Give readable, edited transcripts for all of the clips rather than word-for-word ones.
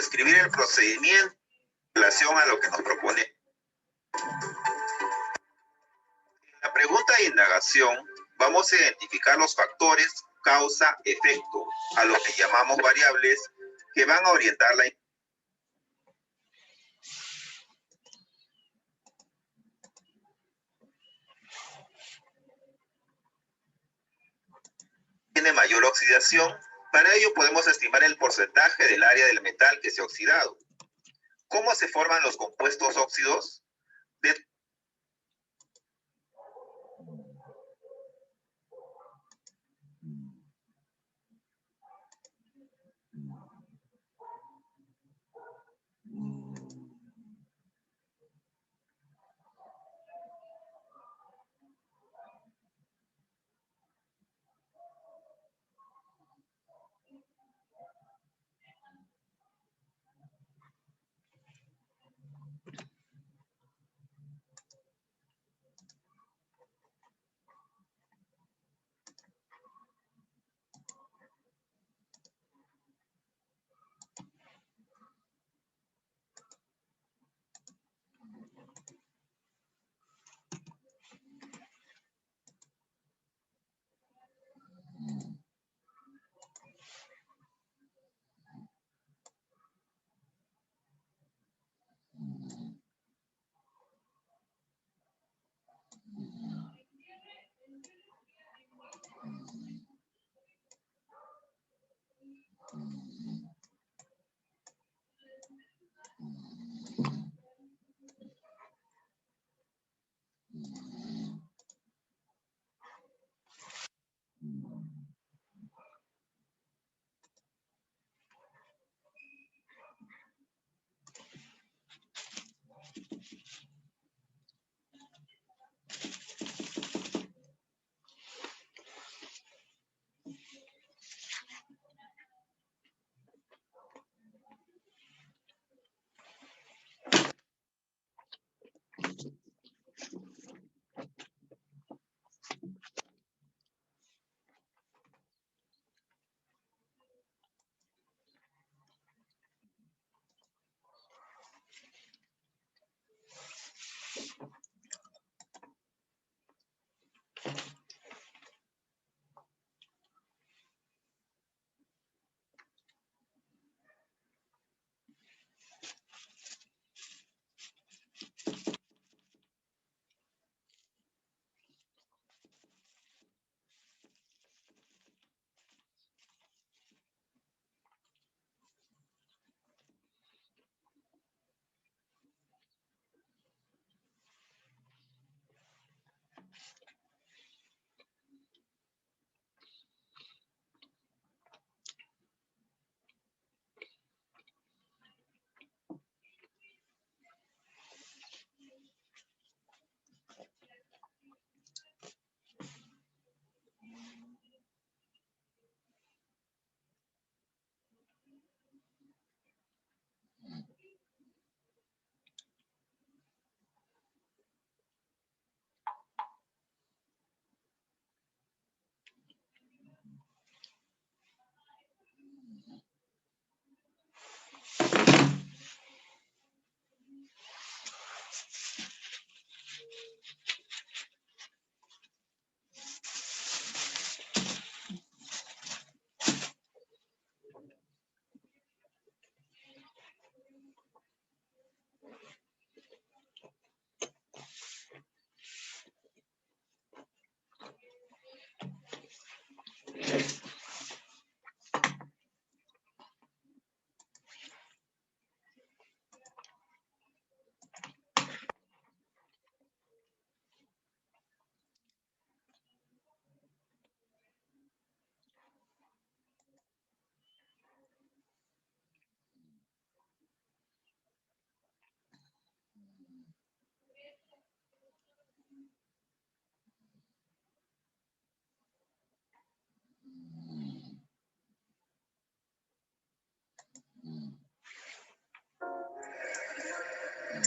describir el procedimiento en relación a lo que nos propone. En la pregunta de indagación vamos a identificar los factores causa-efecto, a lo que llamamos variables, que van a orientar la información. Tiene mayor oxidación. Para ello podemos estimar el porcentaje del área del metal que se ha oxidado. ¿Cómo se forman los compuestos óxidos?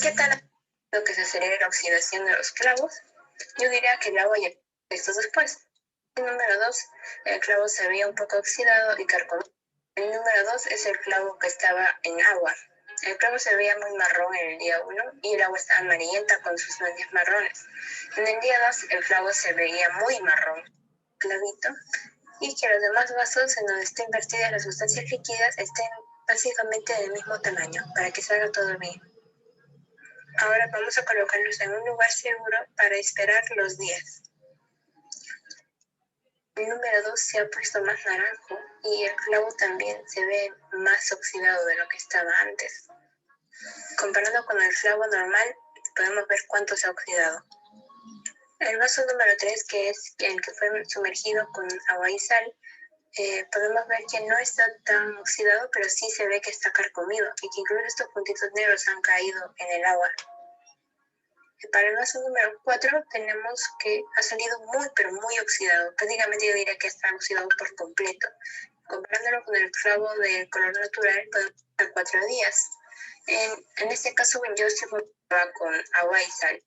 ¿Qué tal lo que se acelera la oxidación de los clavos? Yo diría que el agua y efectos después. Número 2, el clavo se había un poco oxidado y carcomido. El número 2 es el clavo que estaba en agua. El clavo se veía muy marrón en el día 1 y el agua estaba amarillenta con sus manchas marrones. En el día 2 el clavo se veía muy marrón, clavito, y que los demás vasos en donde estén vertidas las sustancias líquidas estén básicamente del mismo tamaño para que salga todo bien. Ahora vamos a colocarlos en un lugar seguro para esperar los días. El número 2 se ha puesto más naranjo y el clavo también se ve más oxidado de lo que estaba antes. Comparando con el clavo normal, podemos ver cuánto se ha oxidado. El vaso número 3, que es el que fue sumergido con agua y sal, podemos ver que no está tan oxidado, pero sí se ve que está carcomido y que incluso estos puntitos negros han caído en el agua. Para el vaso número 4 tenemos que ha salido muy, pero muy oxidado. Prácticamente yo diría que está oxidado por completo. Comparándolo con el clavo de color natural, podemos ver 4 días. En este caso, yo estoy con agua y sal.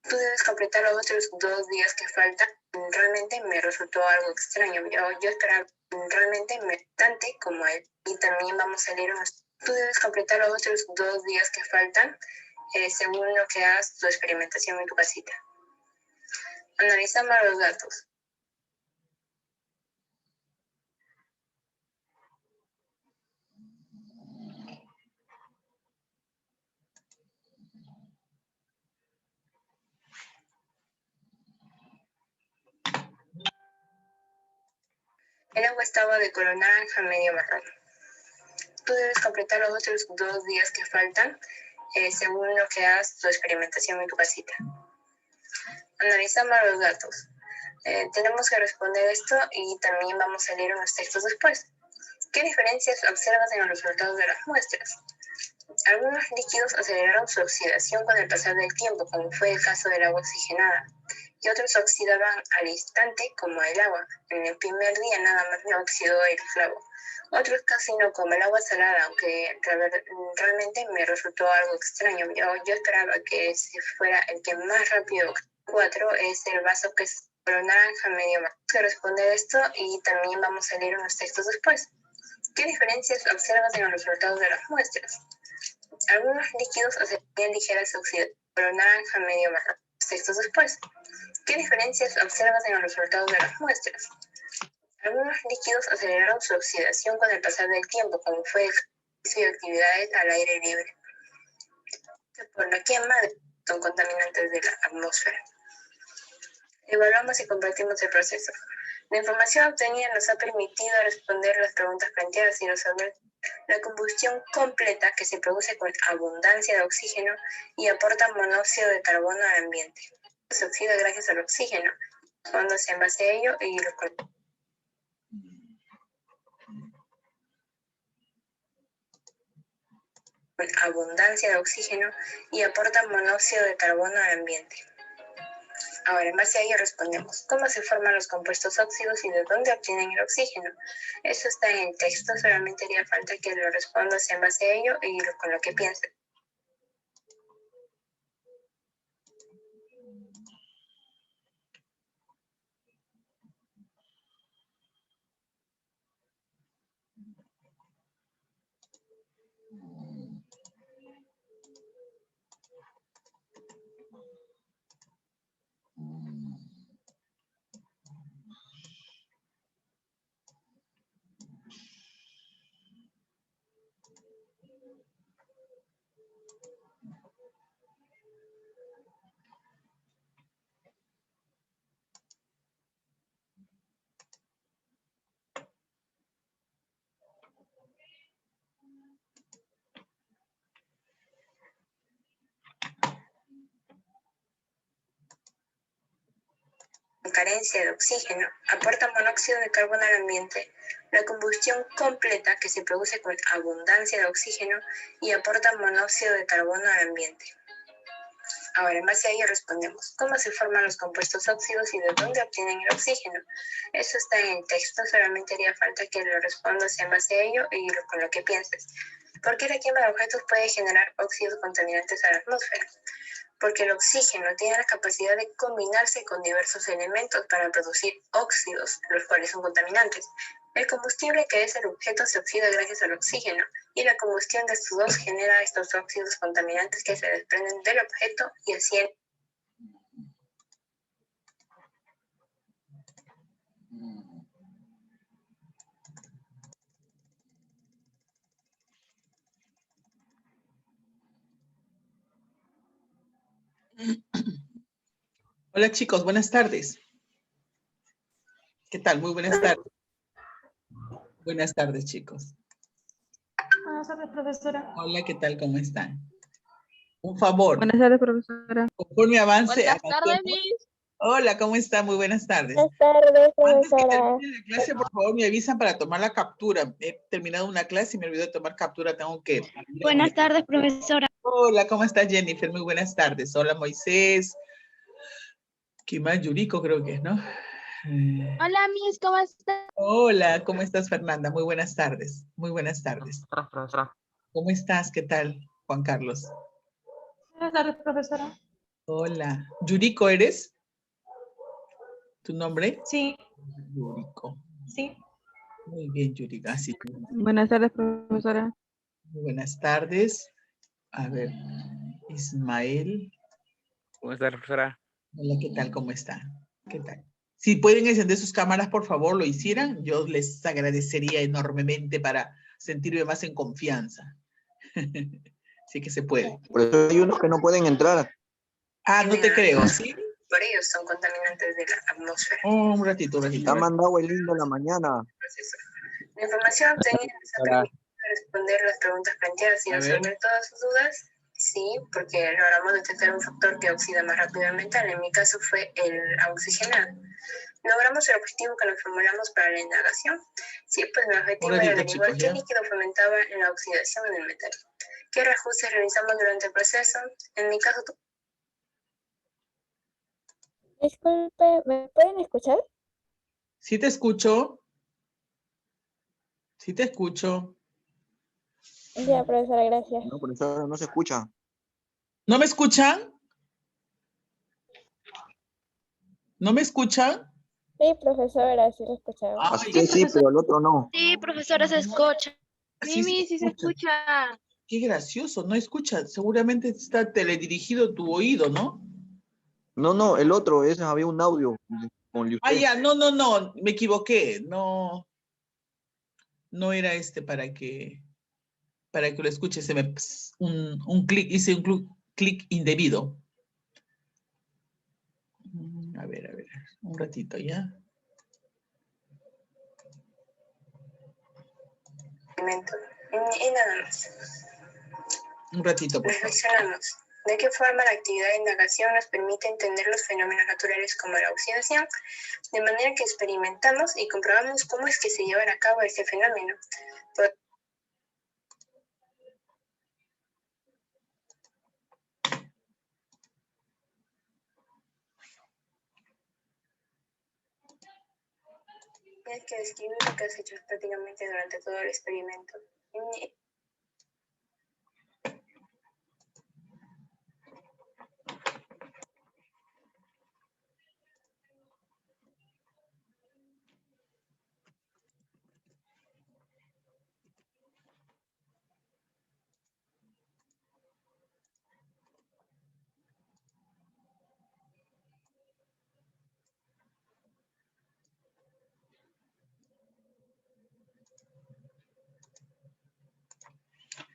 Tú debes completar los otros 2 días que faltan. Realmente me resultó algo extraño. Yo esperaba realmente bastante como él. Y también vamos a leer unos. Tú debes completar los otros 2 días que faltan según lo que hagas tu experimentación en tu casita. Analizamos los datos. El agua estaba de color naranja medio marrón. Tú debes completar los otros 2 días que faltan según lo que hagas tu experimentación en tu casita. Analizamos los datos. Tenemos que responder esto y también vamos a leer unos textos después. ¿Qué diferencias observas en los resultados de las muestras? Algunos líquidos aceleraron su oxidación con el pasar del tiempo, como fue el caso del agua oxigenada, y otros oxidaban al instante, como el agua. En el primer día nada más me oxidó el clavo. Otros casi no, como el agua salada, aunque realmente me resultó algo extraño. Yo esperaba que ese fuera el que más rápido. 4 es el vaso que es color naranja medio marrón. Vamos a responder esto y también vamos a leer unos textos después. ¿Qué diferencias observas en los resultados de las muestras? Algunos líquidos aceleran ligeras oxidaciones, color naranja medio marrón. Textos después. ¿Qué diferencias observas en los resultados de las muestras? Algunos líquidos aceleraron su oxidación con el pasar del tiempo, como fue el caso de actividades al aire libre. Por la quema son contaminantes de la atmósfera. Evaluamos y compartimos el proceso. La información obtenida nos ha permitido responder las preguntas planteadas y resolver la combustión completa que se produce con abundancia de oxígeno y aporta monóxido de carbono al ambiente. Se oxida gracias al oxígeno, cuando se envase a ello y lo con abundancia de oxígeno y aporta monóxido de carbono al ambiente. Ahora, en base a ello respondemos, ¿cómo se forman los compuestos óxidos y de dónde obtienen el oxígeno? Eso está en el texto, solamente haría falta que lo respondas en base a ello y con lo que pienses. Carencia de oxígeno, aporta monóxido de carbono al ambiente. La combustión completa que se produce con abundancia de oxígeno y aporta monóxido de carbono al ambiente. Ahora, en base a ello respondemos, ¿cómo se forman los compuestos óxidos y de dónde obtienen el oxígeno? Eso está en el texto, solamente haría falta que lo respondas en base a ello y con lo que pienses. ¿Por qué la quema de objetos puede generar óxidos contaminantes a la atmósfera? Porque el oxígeno tiene la capacidad de combinarse con diversos elementos para producir óxidos, los cuales son contaminantes. El combustible, que es el objeto, se oxida gracias al oxígeno, y la combustión de estos dos genera estos óxidos contaminantes que se desprenden del objeto y así el... Hola chicos, buenas tardes. ¿Qué tal? Muy buenas tardes. Buenas tardes, chicos. Buenas tardes, profesora. Hola, ¿qué tal? ¿Cómo están? Un favor. Buenas tardes, profesora. Conforme avance. Buenas tardes, Miss. Hola, ¿cómo están? Muy buenas tardes. Buenas tardes, Antes que profesora. termine la clase, por favor, me avisan para tomar la captura. He terminado una clase y me olvidé de tomar captura. Tengo que... Buenas tardes, profesora. Hola, ¿cómo estás, Jennifer? Muy buenas tardes. Hola, Moisés. ¿Quién más? Yuriko creo que es, ¿no? Hola, Miss, ¿cómo está? Hola, ¿cómo estás, Fernanda? Muy buenas tardes. Muy buenas tardes. Profesora. ¿Cómo estás? ¿Qué tal, Juan Carlos? Buenas tardes, profesora. Hola. ¿Yuriko eres? ¿Tu nombre? Sí, Yuriko. sí. Muy bien, Yuriko. Así. Buenas tardes, profesora. Muy buenas tardes. A ver, Ismael. ¿Cómo está, profesora? Hola, ¿qué tal? ¿Cómo está? ¿Qué tal? Si pueden encender sus cámaras, por favor, lo hicieran. Yo les agradecería enormemente para sentirme más en confianza. Sí que se puede. Por eso hay unos que no pueden entrar. Ah, no te creo, ¿sí? Por ellos son contaminantes de la atmósfera. Oh, un ratito, un ratito. Te ha mandado el link de la mañana. La información obtenida les ha permitido responder las preguntas planteadas y A ver. resolver todas sus dudas. Sí, porque logramos detectar un factor que oxida más rápido el metal. En mi caso fue el oxigenado. Logramos el objetivo que nos formulamos para la indagación. Sí, pues mi objetivo era ratito, averiguar chicos, qué ¿ya? líquido fomentaba la oxidación en el metal. ¿Qué reajustes realizamos durante el proceso? En mi caso, Disculpe, ¿me pueden escuchar? ¿Sí te escucho? Sí te escucho. Ya, profesora, gracias. No, por eso no se escucha. ¿No me escuchan? ¿No me escuchan? Sí, profesora, sí lo escuchaba. Ay, Así que sí, pero el otro no. Sí, profesora, se escucha. sí, Mimi, sí se escucha. Qué gracioso, no escucha. Seguramente está teledirigido tu oído, ¿no? No, no, el otro, ese había un audio con Ah, usted. ya, no, me equivoqué. No, no era este para que lo escuche. Se me un clic, hice un clic indebido. A ver, un ratito ya. y nada más. Un ratito, por favor. Reflexionamos. ¿De qué forma la actividad de indagación nos permite entender los fenómenos naturales como la oxidación? De manera que experimentamos y comprobamos cómo es que se lleva a cabo este fenómeno. Tienes que describir lo que has hecho prácticamente durante todo el experimento.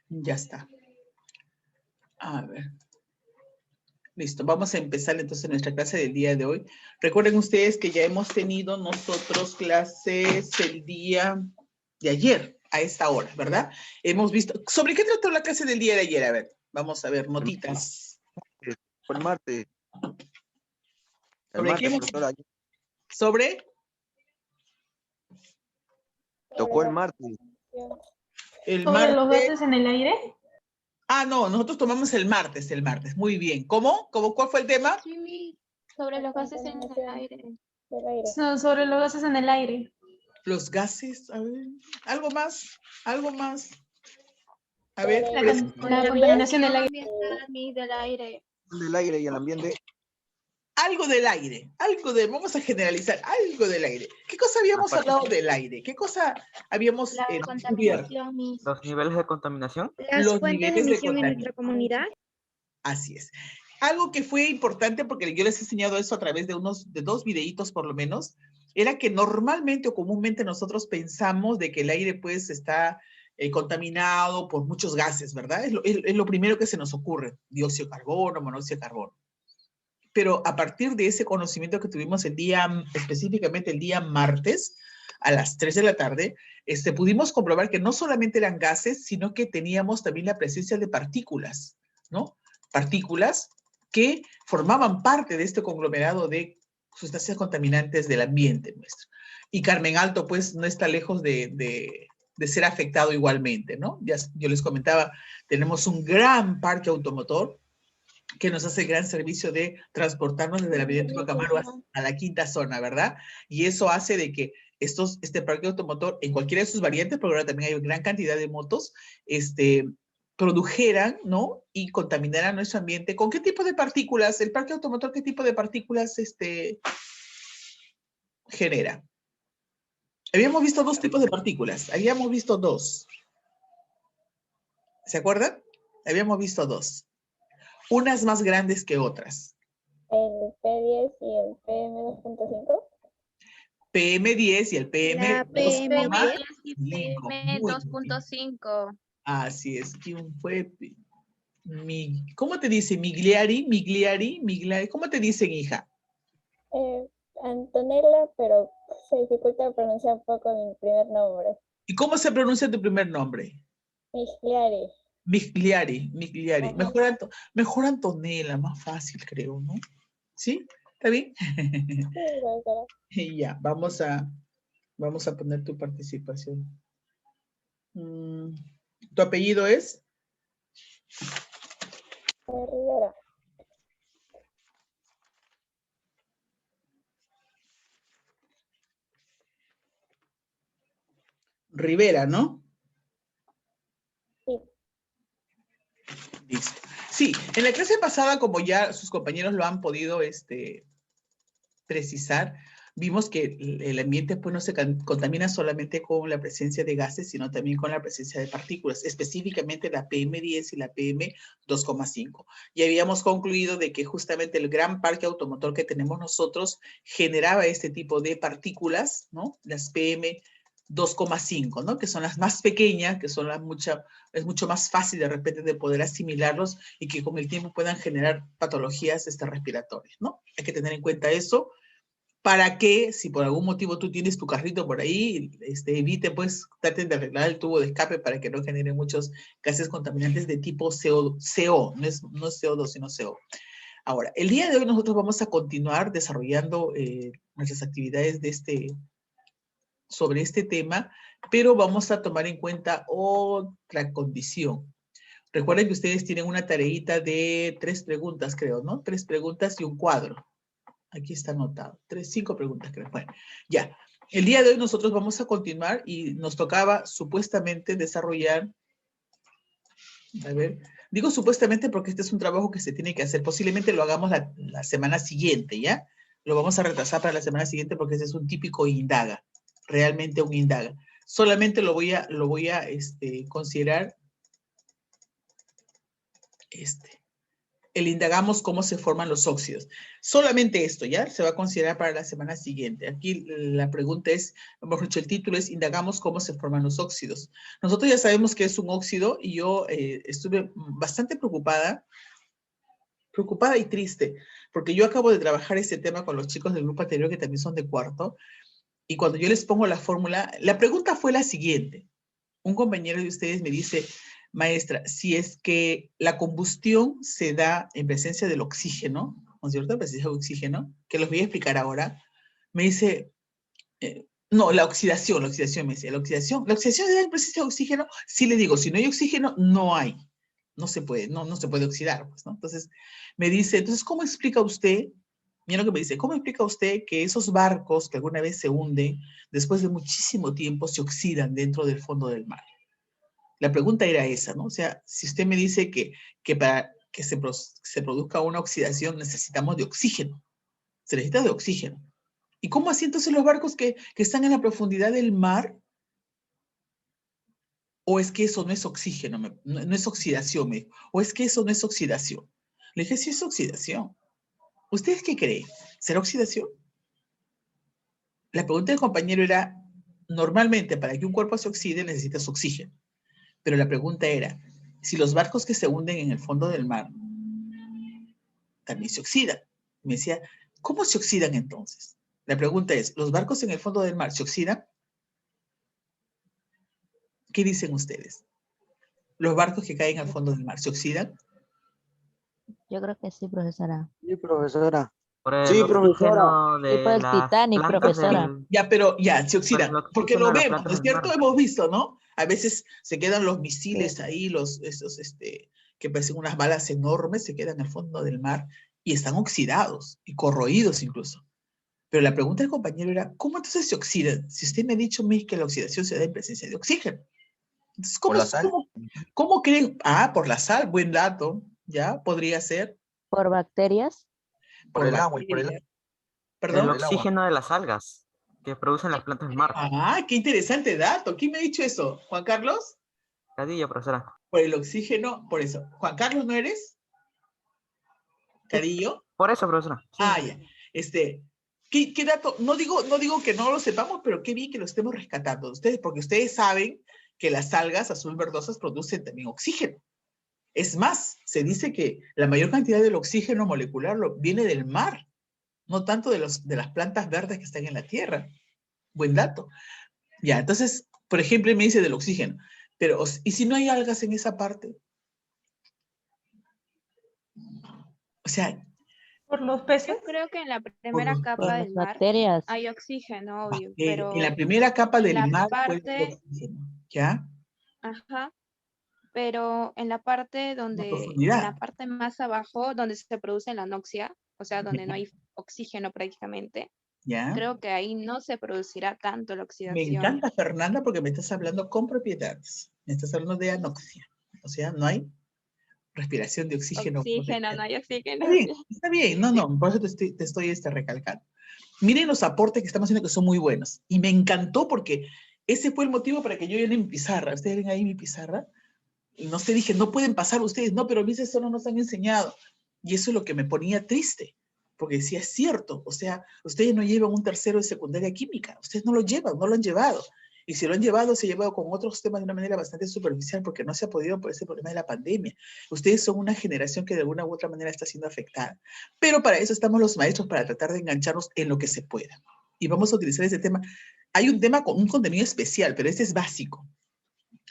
Ya está. A ver. Listo, vamos a empezar entonces nuestra clase del día de hoy. Recuerden ustedes que ya hemos tenido nosotros clases el día de ayer, a esta hora, ¿verdad? Hemos visto... ¿Sobre qué trató la clase del día de ayer? A ver, vamos a ver, notitas. Fue el martes. El ¿Sobre qué martes, hemos... profesora. ¿Sobre? Tocó el martes. El ¿Sobre los martes... gases en el aire? Ah, no, nosotros tomamos el martes. Muy bien. ¿Cómo? ¿Cuál fue el tema? Sí, sobre los gases en el aire. Sobre los gases en el aire. Los gases, a ver, algo más. A ver, La contaminación del aire. Del aire. Del aire y el ambiente. Algo del aire, vamos a generalizar, algo del aire. ¿Qué cosa habíamos hablado del aire? ¿Qué cosa habíamos La descubierto? contaminación, Los niveles de contaminación. las Los fuentes de niveles de emisión en nuestra contaminación. comunidad. Así es. Algo que fue importante, porque yo les he enseñado eso a través de dos videitos por lo menos, era que normalmente o comúnmente nosotros pensamos de que el aire pues está contaminado por muchos gases, ¿verdad? Es lo primero que se nos ocurre, dióxido de carbono, monóxido de carbono. Pero a partir de ese conocimiento que tuvimos específicamente el día martes, a las 3 de la tarde, pudimos comprobar que no solamente eran gases, sino que teníamos también la presencia de partículas, ¿no? Partículas que formaban parte de este conglomerado de sustancias contaminantes del ambiente nuestro. Y Carmen Alto, pues, no está lejos de ser afectado igualmente, ¿no? Yo les comentaba, tenemos un gran parque automotor que nos hace el gran servicio de transportarnos desde la avenida Tupac Amaru a la quinta zona, ¿verdad? Y eso hace de que este parque automotor, en cualquiera de sus variantes, porque ahora también hay gran cantidad de motos, produjeran, ¿no? Y contaminaran nuestro ambiente. ¿Con qué tipo de partículas? El parque automotor, ¿qué tipo de partículas genera? Habíamos visto dos tipos de partículas. Habíamos visto dos. ¿Se acuerdan? Habíamos visto dos. Unas más grandes que otras. El P10 y el PM2.5. PM10 y el PM2.5. PM2.5. Así es. ¿Quién fue? ¿Cómo te dice? Migliari. ¿Cómo te dicen, hija? Antonella, pero se dificulta pronunciar un poco mi primer nombre. ¿Y cómo se pronuncia tu primer nombre? Migliari. Migliari. Mejor Antonella, más fácil creo, ¿no? ¿Sí? ¿Está bien? Sí, ya, vamos a poner tu participación. ¿Tu apellido es? Rivera. Rivera, ¿no? Sí. Listo. Sí, en la clase pasada, como ya sus compañeros lo han podido precisar, vimos que el ambiente pues no se contamina solamente con la presencia de gases, sino también con la presencia de partículas, específicamente la PM10 y la PM2.5. Y habíamos concluido de que justamente el gran parque automotor que tenemos nosotros generaba este tipo de partículas, ¿no? Las PM2.5, ¿no? Que son las más pequeñas, que son es mucho más fácil de repente de poder asimilarlos y que con el tiempo puedan generar patologías respiratorias, ¿no? Hay que tener en cuenta eso para que, si por algún motivo tú tienes tu carrito por ahí, evite, pues, traten de arreglar el tubo de escape para que no genere muchos gases contaminantes de tipo CO, no es CO2, sino CO. Ahora, el día de hoy nosotros vamos a continuar desarrollando nuestras actividades sobre este tema, pero vamos a tomar en cuenta otra condición. Recuerden que ustedes tienen una tareita de 3 preguntas, creo, ¿no? 3 preguntas y un cuadro. Aquí está anotado. 5 preguntas, creo. Bueno, ya. El día de hoy nosotros vamos a continuar y nos tocaba supuestamente desarrollar, a ver, digo supuestamente porque este es un trabajo que se tiene que hacer. Posiblemente lo hagamos la semana siguiente, ¿ya? Lo vamos a retrasar para la semana siguiente porque ese es un típico indaga. Realmente un indaga. Solamente lo voy a considerar el indagamos cómo se forman los óxidos. Solamente esto, ¿ya? Se va a considerar para la semana siguiente. Aquí la pregunta es, mejor dicho, el título es indagamos cómo se forman los óxidos. Nosotros ya sabemos que es un óxido y yo estuve bastante preocupada y triste, porque yo acabo de trabajar este tema con los chicos del grupo anterior que también son de cuarto, y cuando yo les pongo la fórmula, la pregunta fue la siguiente. Un compañero de ustedes me dice, maestra, si es que la combustión se da en presencia del oxígeno, ¿no es cierto? En presencia del oxígeno, que los voy a explicar ahora, me dice, no, la oxidación me dice, la oxidación se da en presencia de oxígeno. Sí le digo, si no hay oxígeno, no hay, no se puede oxidar, pues, ¿no? Entonces, me dice, entonces, ¿cómo explica usted? Mira lo que me dice, ¿cómo explica usted que esos barcos que alguna vez se hunden, después de muchísimo tiempo se oxidan dentro del fondo del mar? La pregunta era esa, ¿no? O sea, si usted me dice que para que se produzca una oxidación necesitamos de oxígeno, Se necesita de oxígeno. ¿Y cómo así entonces los barcos que están en la profundidad del mar? ¿O es que eso no es oxígeno? No es oxidación, me dijo. ¿O es que eso no es oxidación? Le dije, sí es oxidación. ¿Ustedes qué creen? ¿Será oxidación? La pregunta del compañero era, normalmente para que un cuerpo se oxide necesitas oxígeno. Pero la pregunta era, si los barcos que se hunden en el fondo del mar también se oxidan. Me decía, ¿cómo se oxidan entonces? La pregunta es, ¿los barcos en el fondo del mar se oxidan? ¿Qué dicen ustedes? ¿Los barcos que caen al fondo del mar se oxidan? Yo creo que sí, profesora. Sí, profesora. Por el Sí, profesora. oxígeno Tipo de el las Titanic, plantas profesora. del... Ya, pero ya, se Por oxidan. el Porque oxígeno lo de las vemos, plantas ¿no es del cierto? mar. Hemos visto, ¿no? A veces se quedan los Sí. misiles ahí, esos que parecen unas balas enormes, se quedan al fondo del mar y están oxidados y corroídos incluso. Pero la pregunta del compañero era, ¿cómo entonces se oxidan? Si usted me ha dicho, Miss, que la oxidación se da en presencia de oxígeno. Entonces, Por la sal. ¿cómo creen? Ah, por la sal, buen dato. ¿Ya? Podría ser. Por bacterias. Por el agua y por el bacterias. El ¿Perdón? por el agua. oxígeno de las algas que producen las plantas del mar. Ah, qué interesante dato. ¿Quién me ha dicho eso? ¿Juan Carlos? Cadillo, profesora. Por el oxígeno, por eso. ¿Juan Carlos no eres? ¿Carillo? Por eso, profesora. Sí. Ah, ya. ¿Qué dato? No digo que no lo sepamos, pero qué bien que lo estemos rescatando. Ustedes, porque ustedes saben que las algas azul verdosas producen también oxígeno. Es más, se dice que la mayor cantidad del oxígeno molecular viene del mar, no tanto de las plantas verdes que están en la tierra. Buen dato. Ya, entonces, por ejemplo, me dice del oxígeno. Pero, ¿y si no hay algas en esa parte? O sea, Por los peces. Yo creo que en la primera los- capa Por del las mar bacterias. hay oxígeno, obvio, en pero la primera capa en del la mar puede haber parte, oxígeno, ¿ya? ajá, pero en la parte La en profundidad, la parte más abajo, donde se produce la anoxia, o sea, donde no hay oxígeno prácticamente, ¿ya? creo que ahí no se producirá tanto la Me oxidación. encanta, Fernanda, porque me estás hablando con propiedades. Me estás hablando de anoxia. O sea, no hay respiración de oxígeno. Oxígeno, no hay oxígeno. Está bien, no, por eso te estoy recalcando. Miren los aportes que estamos haciendo que son muy buenos. Y me encantó porque ese fue el motivo para que yo llene mi pizarra. Ustedes ven ahí mi pizarra. Y no sé, dije, no pueden pasar ustedes. No, pero mis eso no nos han enseñado. Y eso es lo que me ponía triste. Porque decía, es cierto. O sea, ustedes no llevan un tercero de secundaria química. Ustedes no lo llevan, no lo han llevado. Y si lo han llevado, se ha llevado con otros temas de una manera bastante superficial porque no se ha podido por ese problema de la pandemia. Ustedes son una generación que de alguna u otra manera está siendo afectada. Pero para eso estamos los maestros, para tratar de engancharnos en lo que se pueda. Y vamos a utilizar ese tema. Hay un tema con un contenido especial, pero este es básico.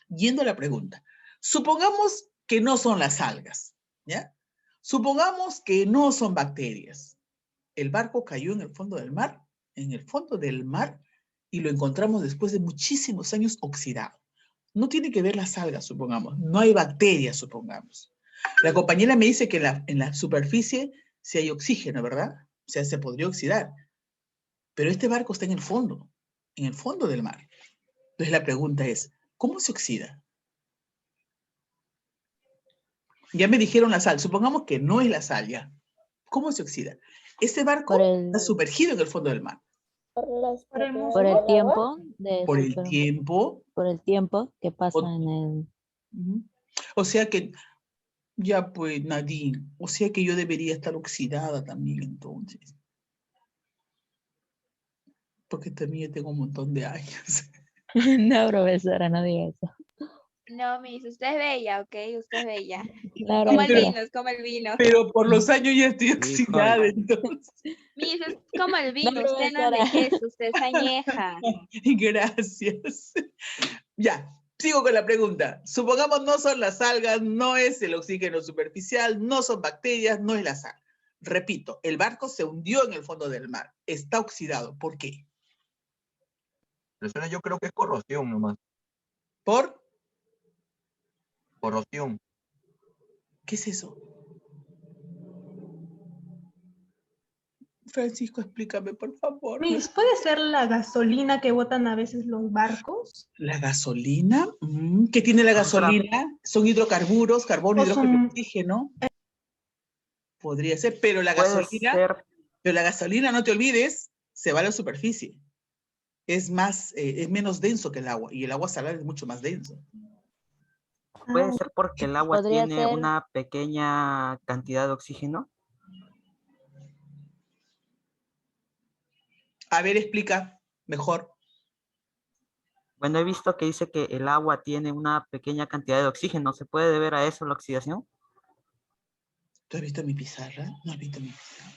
Yendo a la pregunta. Supongamos que no son las algas, ¿ya? Supongamos que no son bacterias. El barco cayó en el fondo del mar, y lo encontramos después de muchísimos años oxidado. No tiene que ver las algas, supongamos. No hay bacterias, supongamos. La compañera me dice que en la superficie sí hay oxígeno, ¿verdad? O sea, se podría oxidar. Pero este barco está en el fondo del mar. Entonces la pregunta es, ¿cómo se oxida? Ya me dijeron la sal. Supongamos que no es la sal, ya. ¿Cómo se oxida? Este barco está sumergido en el fondo del mar. Por el tiempo. Por el tiempo. Por el tiempo que pasa en el... O sea que, ya pues, Nadine, o sea que yo debería estar oxidada también entonces. Porque también yo tengo un montón de años. No, profesora, no diga eso. No, Miss, usted es bella, ¿ok? Usted es bella. Claro, Como el pero- vino, es como el vino. Pero por los años ya estoy oxidada, entonces. Miss, es como el vino, No, usted no profesora. envejece, usted es añeja. Gracias. Ya, sigo con la pregunta. Supongamos no son las algas, no es el oxígeno superficial, no son bacterias, no es la sal. Repito, el barco se hundió en el fondo del mar. Está oxidado. ¿Por qué? Profesora, yo creo que es corrosión nomás. ¿Por? Corrosión. ¿Qué es eso? Francisco, explícame, por favor. Miss, ¿puede ser la gasolina que botan a veces los barcos? ¿La gasolina? ¿Qué tiene la gasolina? Son hidrocarburos, carbono, O hidrógeno, son- oxígeno. Podría ser, pero la Puede gasolina ser Pero la gasolina, no te olvides, se va a la superficie. Es menos denso que el agua. Y el agua salada es mucho más denso. Puede ser porque el agua Podría tiene ser- una pequeña cantidad de oxígeno. A ver, explica mejor. Bueno, he visto que dice que el agua tiene una pequeña cantidad de oxígeno. ¿Se puede deber a eso la oxidación? ¿Tú has visto mi pizarra? ¿No has visto mi pizarra?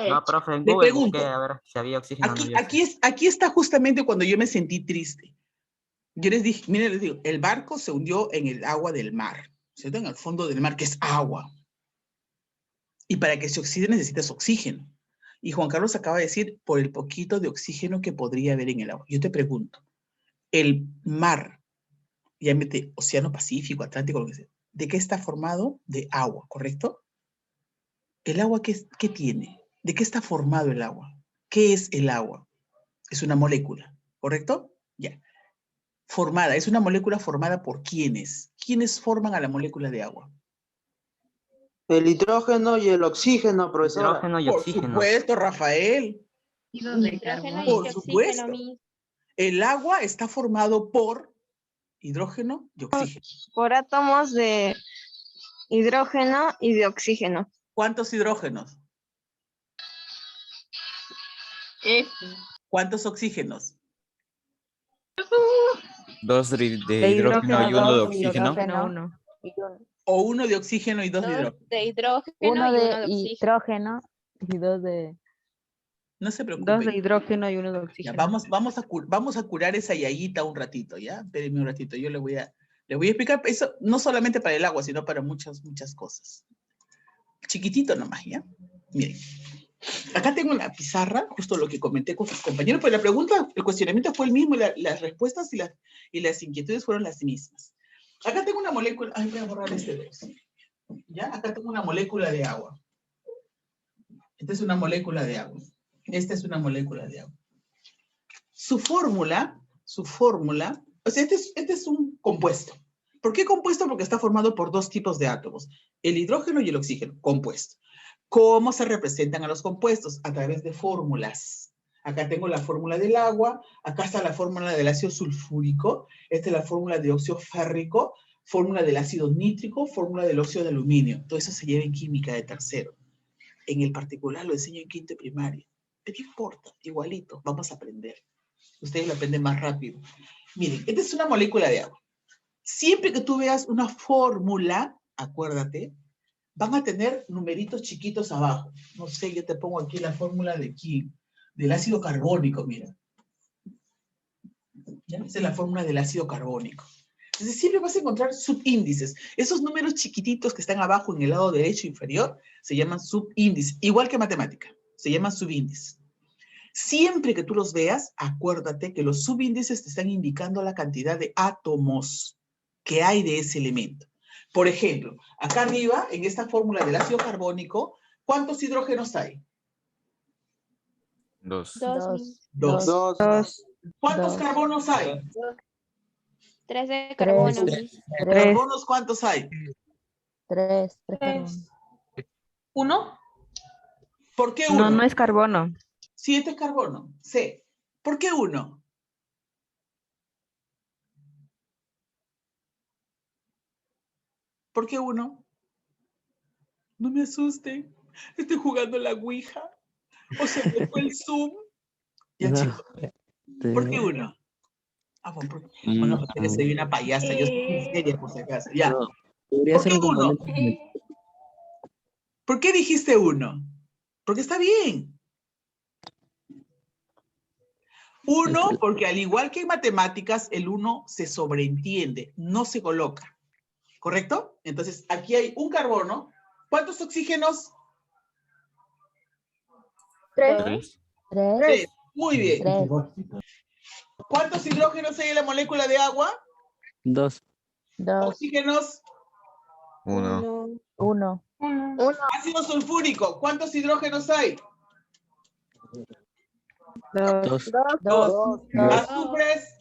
No, profe, en Le Google busqué pregunto. a ver si había oxígeno o no había Aquí, oxígeno. aquí está justamente cuando yo me sentí triste. Yo les dije, miren, les digo, el barco se hundió en el agua del mar, ¿cierto? En el fondo del mar, que es agua. Y para que se oxide necesitas oxígeno. Y Juan Carlos acaba de decir, por el poquito de oxígeno que podría haber en el agua. Yo te pregunto, el mar, llámate Océano Pacífico, Atlántico, lo que sea, ¿de qué está formado? De agua, ¿correcto? ¿El agua qué tiene? ¿De qué está formado el agua? ¿Qué es el agua? Es una molécula, ¿correcto? Ya. Formada, es una molécula formada por ¿quiénes? ¿Quiénes forman a la molécula de agua? El hidrógeno y el oxígeno, profesora. Hidrógeno y Por oxígeno. supuesto, Rafael. Hidrógeno y Por oxígeno, supuesto. El agua está formado por hidrógeno y oxígeno. Por átomos de hidrógeno y de oxígeno. ¿Cuántos hidrógenos? ¿Cuántos oxígenos? 2 de hidrógeno y 1 de oxígeno. O 1 de oxígeno y 2 de hidrógeno. De hidrógeno Uno y de uno de oxígeno. hidrógeno y 2 de... No se preocupen. 2 de hidrógeno y 1 de Ya, oxígeno. vamos a curar esa yayita un ratito, ¿ya? Espérenme un ratito, yo le voy a explicar eso, no solamente para el agua, sino para muchas cosas. Chiquitito nomás, ¿ya? Miren, acá tengo la pizarra, justo lo que comenté con sus compañeros, pero la pregunta, el cuestionamiento fue el mismo, y las respuestas y las inquietudes fueron las mismas. Acá tengo una molécula, ay, voy a borrar este 2. ¿Ya? Acá tengo una molécula de agua. Esta es una molécula de agua. Esta es una molécula de agua. Su fórmula, o sea, este es un compuesto. ¿Por qué compuesto? Porque está formado por 2 tipos de átomos, el hidrógeno y el oxígeno, compuesto. ¿Cómo se representan a los compuestos? A través de fórmulas. Acá tengo la fórmula del agua, acá está la fórmula del ácido sulfúrico, esta es la fórmula de óxido férrico, fórmula del ácido nítrico, fórmula del óxido de aluminio. Todo eso se lleva en química de tercero. En el particular lo enseño en quinto de primaria. Pero ¿qué importa? Igualito, vamos a aprender. Ustedes lo aprenden más rápido. Miren, esta es una molécula de agua. Siempre que tú veas una fórmula, acuérdate, van a tener numeritos chiquitos abajo. No sé, yo te pongo aquí la fórmula de quién. Del ácido carbónico, mira. ¿Ya? Esa es la fórmula del ácido carbónico. Entonces siempre vas a encontrar subíndices. Esos números chiquititos que están abajo en el lado derecho inferior se llaman subíndices. Igual que matemática, se llaman subíndices. Siempre que tú los veas, acuérdate que los subíndices te están indicando la cantidad de átomos que hay de ese elemento. Por ejemplo, acá arriba, en esta fórmula del ácido carbónico, ¿cuántos hidrógenos hay? 2. 2. ¿Cuántos carbonos hay? 3 de carbono. ¿Carbonos cuántos hay? 3. 1. ¿Por qué 1? No es carbono. Sí, este es carbono. C. ¿Por qué 1? ¿Por qué 1? No me asusten. Estoy jugando la ouija. O sea, me fue el Zoom. Ya, No. chicos. ¿Por qué 1? Bueno, porque soy una payasa. Yo soy muy seria, por si acaso. Ya. No, podría ¿Por ser qué un 1? componente. ¿Por qué dijiste 1? Porque está bien. 1, porque al igual que en matemáticas, el 1 se sobreentiende, no se coloca. ¿Correcto? Entonces, aquí hay un carbono. ¿Cuántos oxígenos? 3. 3. Muy bien. 3. ¿Cuántos hidrógenos hay en la molécula de agua? 2. ¿Oxígenos? 1. 1. Ácido sulfúrico. ¿Cuántos hidrógenos hay? 2. 2. Azufres.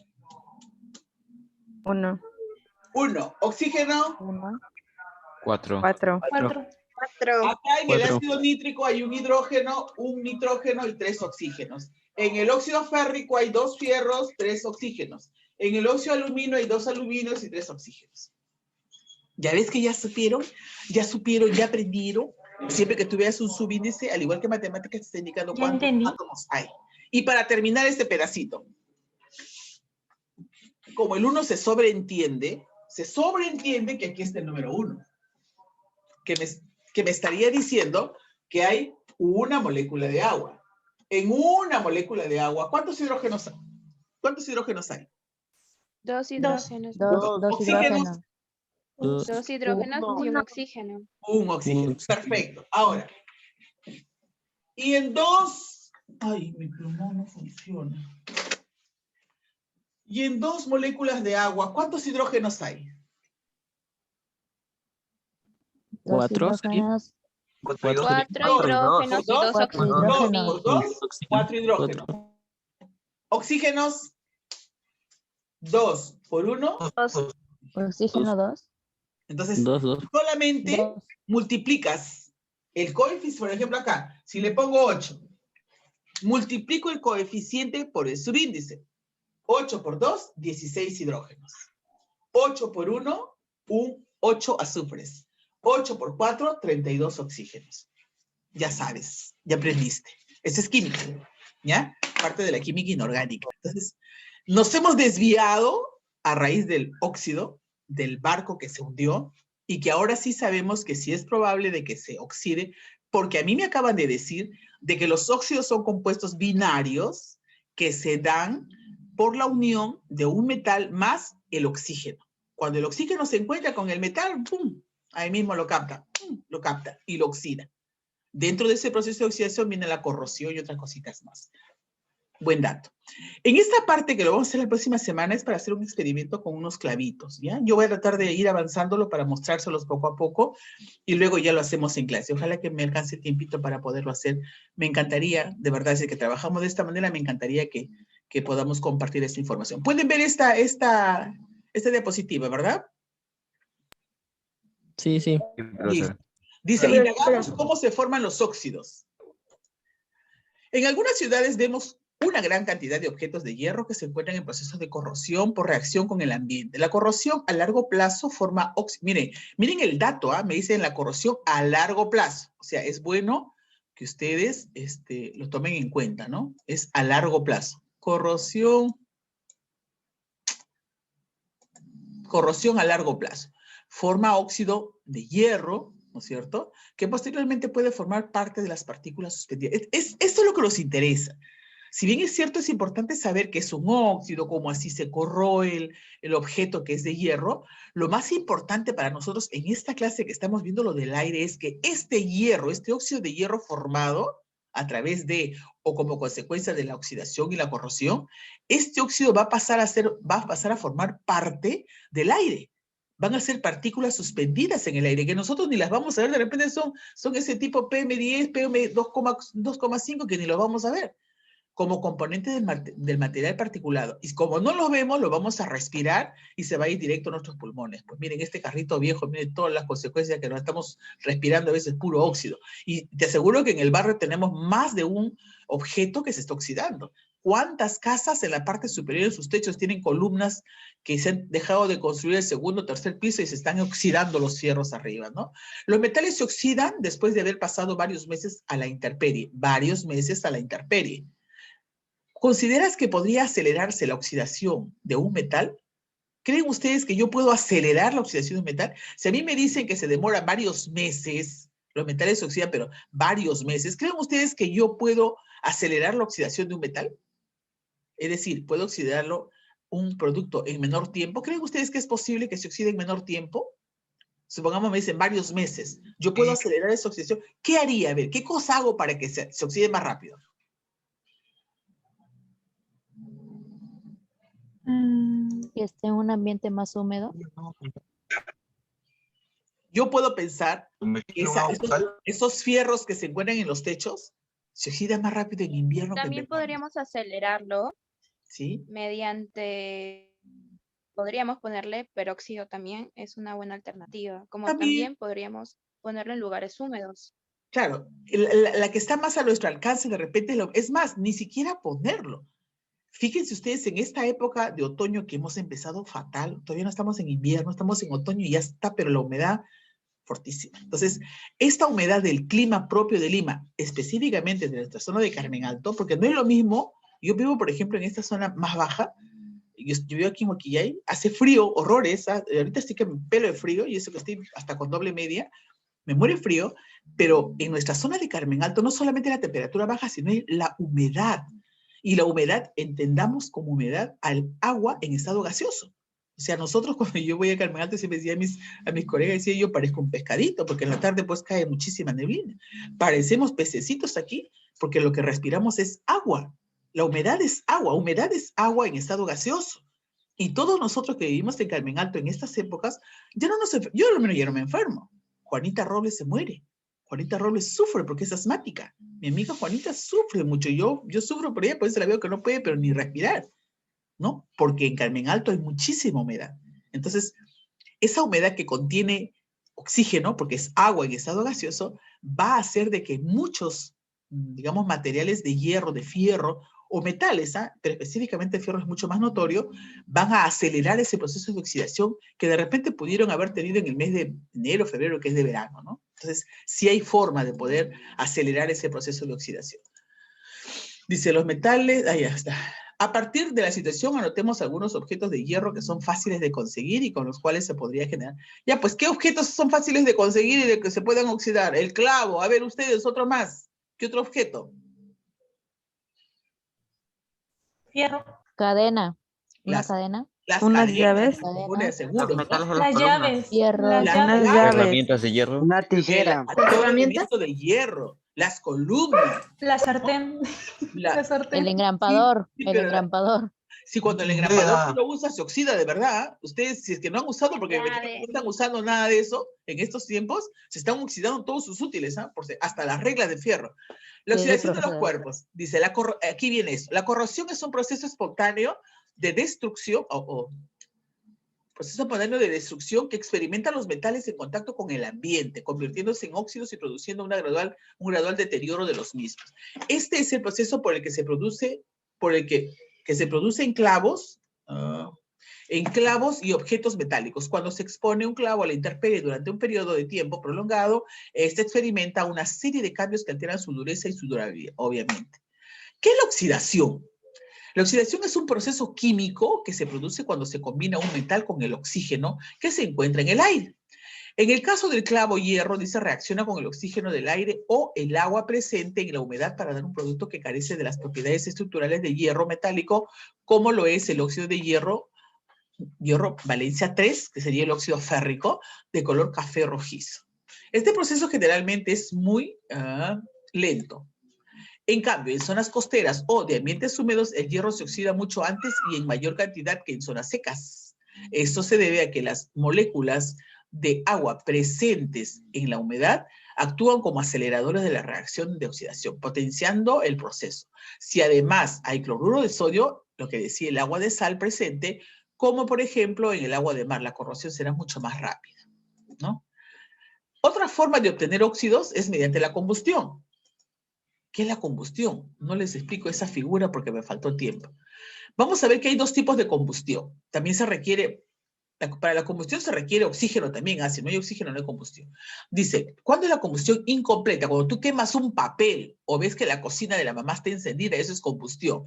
1. 1. Oxígeno. 1. 4. 4. 4. Acá en el 4. ácido nítrico hay un nitrógeno y 3 oxígenos. En el óxido férrico hay 2 fierros, 3 oxígenos. En el óxido aluminio hay 2 aluminios y 3 oxígenos. ¿Ya ves que ya supieron, ya aprendieron? Siempre que tú veas un subíndice, al igual que matemáticas, te está indicando Ya cuántos entendí. átomos hay. Y para terminar este pedacito, como el 1 se sobreentiende que aquí está el número 1. Que me estaría diciendo que hay una molécula de agua. En una molécula de agua, ¿cuántos hidrógenos hay? ¿Cuántos hidrógenos hay? 2 hidrógenos. Dos Oxígenos, hidrógenos. 2 hidrógenos y un oxígeno. un oxígeno. Perfecto. Ahora, y en 2... Ay, mi plumón no funciona. Y en 2 moléculas de agua, ¿cuántos hidrógenos hay? 2 4. hidrógenos. 4 Dos. hidrógenos y 2 4 Por oxígenos. 2, 4 hidrógenos. Oxígenos, 2 por 1. Oxígeno 2. Entonces, 2. solamente multiplicas el coeficiente, por ejemplo acá, si le pongo 8, multiplico el coeficiente por el subíndice. 8 por 2, 16 hidrógenos. 8 por 1, 8 azufres. 8 por 4, 32 oxígenos. Ya sabes, ya aprendiste. Eso es química, ¿ya? Parte de la química inorgánica. Entonces, nos hemos desviado a raíz del óxido, del barco que se hundió, y que ahora sí sabemos que sí es probable de que se oxide, porque a mí me acaban de decir de que los óxidos son compuestos binarios que se dan por la unión de un metal más el oxígeno. Cuando el oxígeno se encuentra con el metal, ¡pum!, ahí mismo lo capta y lo oxida. Dentro de ese proceso de oxidación viene la corrosión y otras cositas más. Buen dato. En esta parte que lo vamos a hacer la próxima semana es para hacer un experimento con unos clavitos, ¿ya? Yo voy a tratar de ir avanzándolo para mostrárselos poco a poco y luego ya lo hacemos en clase. Ojalá que me alcance tiempito para poderlo hacer. Me encantaría, de verdad, si que trabajamos de esta manera, me encantaría que podamos compartir esta información. Pueden ver esta diapositiva, ¿verdad? Sí. Listo. Dice, indagamos cómo se forman los óxidos. En algunas ciudades vemos una gran cantidad de objetos de hierro que se encuentran en procesos de corrosión por reacción con el ambiente. La corrosión a largo plazo forma óxido. Miren el dato, me dicen la corrosión a largo plazo. O sea, es bueno que ustedes lo tomen en cuenta, ¿no? Es a largo plazo. Corrosión a largo plazo. Forma óxido de hierro, ¿no es cierto?, que posteriormente puede formar parte de las partículas suspendidas. Esto es lo que nos interesa. Si bien es cierto, es importante saber que es un óxido, cómo así se corroe el objeto que es de hierro, lo más importante para nosotros en esta clase que estamos viendo lo del aire es que este hierro, este óxido de hierro formado a través de o como consecuencia de la oxidación y la corrosión, este óxido va a pasar a formar parte del aire. Van a ser partículas suspendidas en el aire, que nosotros ni las vamos a ver, de repente son ese tipo PM10, PM2,5 que ni los vamos a ver, como componente del material particulado. Y como no lo vemos, lo vamos a respirar y se va a ir directo a nuestros pulmones. Pues miren, este carrito viejo, miren todas las consecuencias que nos estamos respirando, a veces puro óxido. Y te aseguro que en el barrio tenemos más de un objeto que se está oxidando. ¿Cuántas casas en la parte superior de sus techos tienen columnas que se han dejado de construir el segundo o tercer piso y se están oxidando los fierros arriba, ¿no? Los metales se oxidan después de haber pasado varios meses a la intemperie. ¿Consideras que podría acelerarse la oxidación de un metal? ¿Creen ustedes que yo puedo acelerar la oxidación de un metal? Si a mí me dicen que se demora varios meses, los metales se oxidan, pero varios meses, ¿creen ustedes que yo puedo acelerar la oxidación de un metal? Es decir, ¿puedo oxidarlo un producto en menor tiempo? ¿Creen ustedes que es posible que se oxide en menor tiempo? Supongamos me dicen varios meses. ¿Yo puedo acelerar esa oxidación? ¿Qué haría? A ver, ¿qué cosa hago para que se oxide más rápido? Que esté en un ambiente más húmedo. Yo puedo pensar que esos fierros que se encuentran en los techos se oxidan más rápido en invierno que en También verano. podríamos acelerarlo ¿Sí? mediante, podríamos ponerle peróxido también, es una buena alternativa. Como También también podríamos ponerlo en lugares húmedos. Claro, la que está más a nuestro alcance de repente, es más, ni siquiera ponerlo. Fíjense ustedes en esta época de otoño que hemos empezado fatal, todavía no estamos en invierno, estamos en otoño y ya está, pero la humedad fortísima. Entonces, esta humedad del clima propio de Lima, específicamente de nuestra zona de Carmen Alto, porque no es lo mismo, yo vivo, por ejemplo, en esta zona más baja, yo vivo aquí en Huaquillay, hace frío, horrores, ahorita estoy que me pelo de frío, y eso que estoy hasta con doble media, me muere frío, pero en nuestra zona de Carmen Alto no solamente la temperatura baja, sino la humedad. Y la humedad, entendamos como humedad al agua en estado gaseoso. O sea, nosotros cuando yo voy a Carmen Alto, siempre decía a mis colegas, decía yo parezco un pescadito, porque en la tarde pues cae muchísima neblina. Parecemos pececitos aquí, porque lo que respiramos es agua. La humedad es agua en estado gaseoso. Y todos nosotros que vivimos en Carmen Alto en estas épocas, yo al menos ya no me enfermo. Juanita Robles se muere. Juanita Robles sufre porque es asmática. Mi amiga Juanita sufre mucho. Yo sufro por ella, por eso la veo que no puede, pero ni respirar, ¿no? Porque en Carmen Alto hay muchísima humedad. Entonces, esa humedad que contiene oxígeno, porque es agua en estado gaseoso, va a hacer de que muchos, digamos, materiales de hierro, de fierro, o metales, pero específicamente el fierro es mucho más notorio, van a acelerar ese proceso de oxidación que de repente pudieron haber tenido en el mes de enero, febrero, que es de verano, ¿no? Entonces, sí hay forma de poder acelerar ese proceso de oxidación. Dice, los metales, ahí está. A partir de la situación, anotemos algunos objetos de hierro que son fáciles de conseguir y con los cuales se podría generar. Ya, pues, ¿qué objetos son fáciles de conseguir y de que se puedan oxidar? El clavo, a ver ustedes, otro más. ¿Qué otro objeto? Fierro. Cadena. Una Las- cadena. Unas llaves. Seguro, Los metales de las Las columnas. llaves. Hierro. Las Las llaves. llaves. Herramientas de hierro. Una tijera. Herramientas de hierro, las columnas. La sartén. La El sartén. engrampador. Sí, El pero engrampador. si cuando el engrapador tú lo usas se oxida de verdad, ustedes si es que no han usado porque no están usando nada de eso en estos tiempos, se están oxidando todos sus útiles, hasta las reglas de fierro. La Sí, oxidación de los profesor. cuerpos, dice, aquí viene eso, la corrosión es un proceso espontáneo de destrucción proceso espontáneo de destrucción que experimentan los metales en contacto con el ambiente, convirtiéndose en óxidos y produciendo un gradual deterioro de los mismos. Este es el proceso por el que se produce, que se produce en clavos y objetos metálicos. Cuando se expone un clavo a la intemperie durante un periodo de tiempo prolongado, este experimenta una serie de cambios que alteran su dureza y su durabilidad, obviamente. ¿Qué es la oxidación? La oxidación es un proceso químico que se produce cuando se combina un metal con el oxígeno que se encuentra en el aire. En el caso del clavo hierro, dice, reacciona con el oxígeno del aire o el agua presente en la humedad para dar un producto que carece de las propiedades estructurales de hierro metálico, como lo es el óxido de hierro valencia 3, que sería el óxido férrico, de color café rojizo. Este proceso generalmente es muy lento. En cambio, en zonas costeras o de ambientes húmedos, el hierro se oxida mucho antes y en mayor cantidad que en zonas secas. Esto se debe a que las moléculas de agua presentes en la humedad actúan como aceleradores de la reacción de oxidación, potenciando el proceso. Si además hay cloruro de sodio, lo que decía el agua de sal presente, como por ejemplo en el agua de mar, la corrosión será mucho más rápida, ¿no? Otra forma de obtener óxidos es mediante la combustión. ¿Qué es la combustión? No les explico esa figura porque me faltó tiempo. Vamos a ver que hay dos tipos de combustión. También se requiere, para la combustión se requiere oxígeno también, si no hay oxígeno no hay combustión. Dice, ¿cuándo es la combustión incompleta? Cuando tú quemas un papel o ves que la cocina de la mamá está encendida, eso es combustión.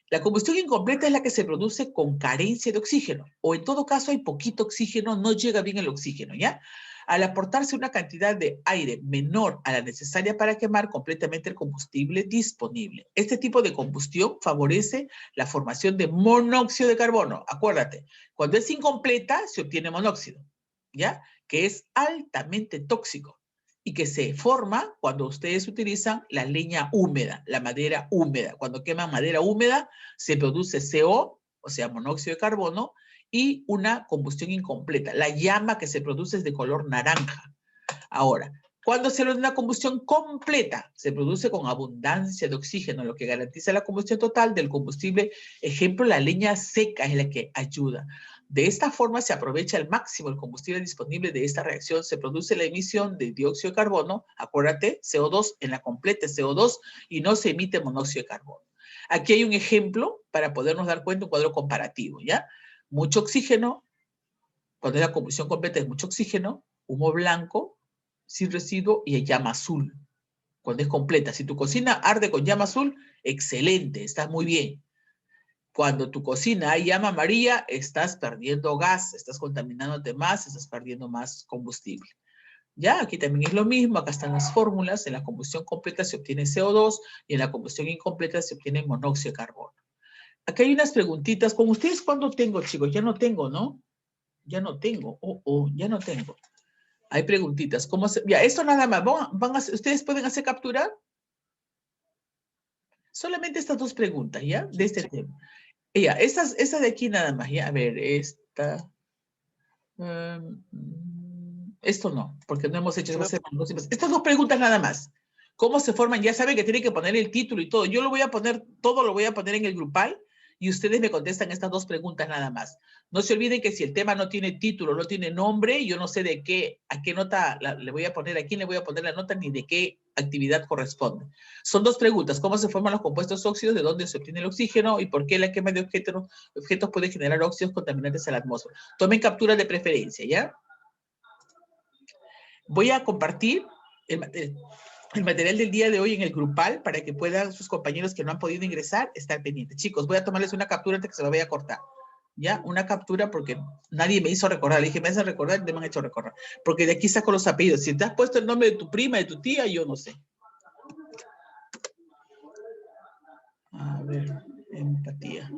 La combustión incompleta es la que se produce con carencia de oxígeno, o en todo caso hay poquito oxígeno, no llega bien el oxígeno, ¿ya? Al aportarse una cantidad de aire menor a la necesaria para quemar completamente el combustible disponible. Este tipo de combustión favorece la formación de monóxido de carbono. Acuérdate, cuando es incompleta se obtiene monóxido, ¿ya? Que es altamente tóxico y que se forma cuando ustedes utilizan la leña húmeda, la madera húmeda. Cuando queman madera húmeda se produce CO, o sea, monóxido de carbono, y una combustión incompleta. La llama que se produce es de color naranja. Ahora, cuando se logra una combustión completa, se produce con abundancia de oxígeno, lo que garantiza la combustión total del combustible. Ejemplo, la leña seca es la que ayuda. De esta forma se aprovecha al máximo el combustible disponible de esta reacción, se produce la emisión de dióxido de carbono, acuérdate, CO2 en la completa CO2 y no se emite monóxido de carbono. Aquí hay un ejemplo para podernos dar cuenta, un cuadro comparativo, ¿ya? Mucho oxígeno, cuando es la combustión completa es mucho oxígeno, humo blanco, sin residuo y llama azul. Cuando es completa, si tu cocina arde con llama azul, excelente, estás muy bien. Cuando tu cocina hay llama amarilla, estás perdiendo gas, estás contaminándote más, estás perdiendo más combustible. Ya, aquí también es lo mismo, acá están las fórmulas, en la combustión completa se obtiene CO2 y en la combustión incompleta se obtiene monóxido de carbono. Aquí hay unas preguntitas, ¿con ustedes cuándo tengo, chicos? Ya no tengo, ¿no? Ya no tengo, ya no tengo. Hay preguntitas, ¿cómo se...? Ya, esto nada más, ¿ustedes pueden hacer captura? Solamente estas dos preguntas, ¿ya? De este tema. Ya, esta de aquí nada más, ya, a ver, esta... esto no, porque no hemos hecho... Estas dos preguntas nada más. ¿Cómo se forman? Ya saben que tienen que poner el título y todo. Yo lo voy a poner, todo lo voy a poner en el grupal y ustedes me contestan estas dos preguntas nada más. No se olviden que si el tema no tiene título, no tiene nombre, yo no sé de qué, a qué nota le voy a poner, a quién le voy a poner la nota, ni de qué actividad corresponde. Son dos preguntas. ¿Cómo se forman los compuestos óxidos? ¿De dónde se obtiene el oxígeno? ¿Y por qué la quema de objetos puede generar óxidos contaminantes a la atmósfera? Tomen captura de preferencia, ¿ya? Voy a compartir el material del día de hoy en el grupal para que puedan sus compañeros que no han podido ingresar estar pendientes. Chicos, voy a tomarles una captura antes que se la vaya a cortar. ¿Ya? Una captura porque nadie me hizo recordar. Le dije, me hacen recordar y me han hecho recordar. Porque de aquí saco los apellidos. Si te has puesto el nombre de tu prima, de tu tía, yo no sé. A ver, empatía.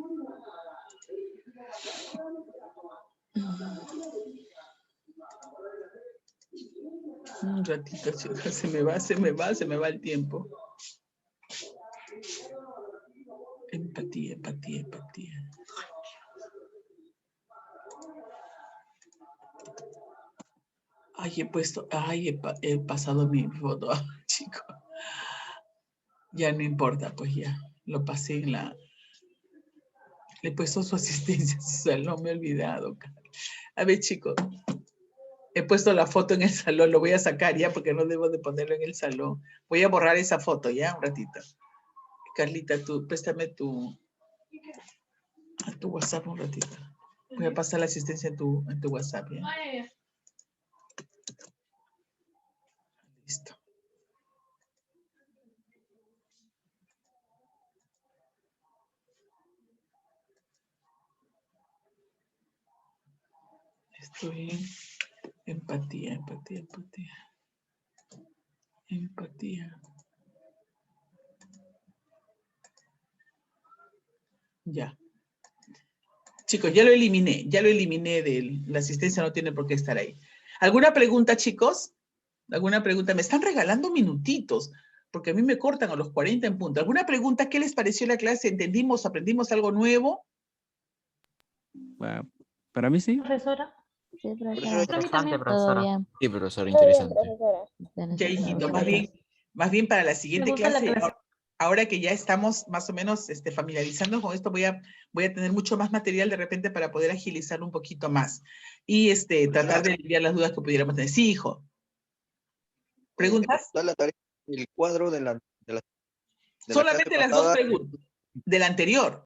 Un ratito, chicos, se me va el tiempo. Empatía. Ay, he pasado mi foto, chico. Ya no importa, pues ya. Lo pasé en la... Le he puesto su asistencia, no me he olvidado. A ver, chicos. He puesto la foto en el salón, lo voy a sacar ya porque no debo de ponerlo en el salón. Voy a borrar esa foto ya, un ratito. Carlita, tú, préstame a tu WhatsApp un ratito. Voy a pasar la asistencia en tu WhatsApp, ¿ya? Listo. Estoy en empatía. Ya. Chicos, ya lo eliminé de la asistencia, no tiene por qué estar ahí. ¿Alguna pregunta, chicos? ¿Alguna pregunta? Me están regalando minutitos, porque a mí me cortan a los 40 en punto. ¿Alguna pregunta? ¿Qué les pareció la clase? ¿Entendimos? ¿Aprendimos algo nuevo? Bueno, para mí sí. Profesora. Sí, profesora. Interesante, Todo profesora. bien. Sí, profesor, Muy bien, interesante. profesora. Ya, hijito, más bien para la siguiente Me gusta la clase, clase. ahora que ya estamos más o menos familiarizando con esto, voy a tener mucho más material de repente para poder agilizar un poquito más. Y tratar de aliviar las dudas que pudiéramos tener. Sí, hijo. ¿Preguntas? Da la tarea, el cuadro de la Solamente clase las dos pasada. preguntas. De la anterior.